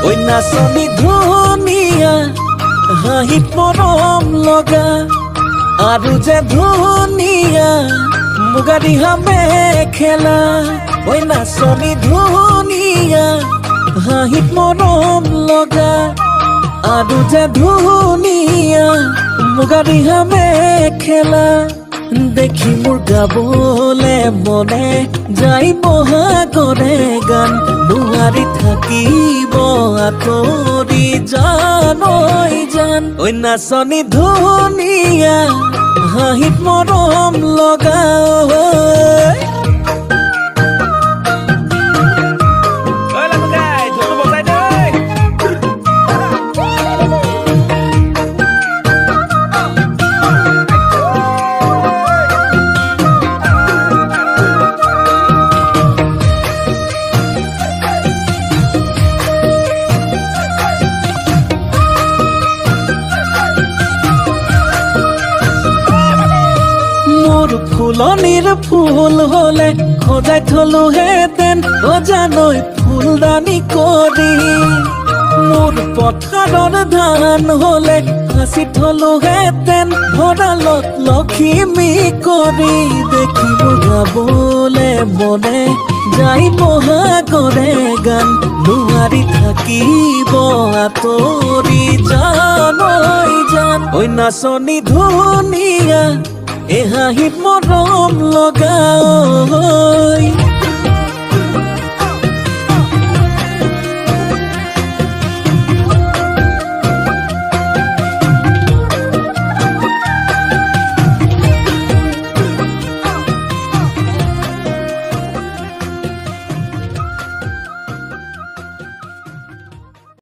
ঐ নাচনী ধুনীয়া হাঁহিত মৰম লগা আৰু যে ধুনীয়া মুগা ৰিহা মেখেলা ঐ নাচনী ধুনীয়া হাঁহিত মৰম লগা আৰু যে ধুনীয়া মুগা ৰিহা মেখেলা দেখি মোৰ গাবলে মনে যাই বহাগৰে গান নোৱাৰি থাকিব আঁতৰি জান ঐ জান ঐ নাচনী ধুনীয়া হাঁহিত মৰম লগা ফুলনিৰ ফুল হলে খজাই থলো হেতেন অজানৈ ফুলদানি কৰি মোৰ পথাৰৰ ধান হলে সাঁচি থলো হেতেন ভঁৰালত লখিমী কৰি দেখিব গাবলে মনে যাই বহাগৰে গান নোৱাৰি থাকিব আঁতৰি জান ঐ জান ঐ নাচনী ধুনীয়া এ হাঁহিত মৰম লগা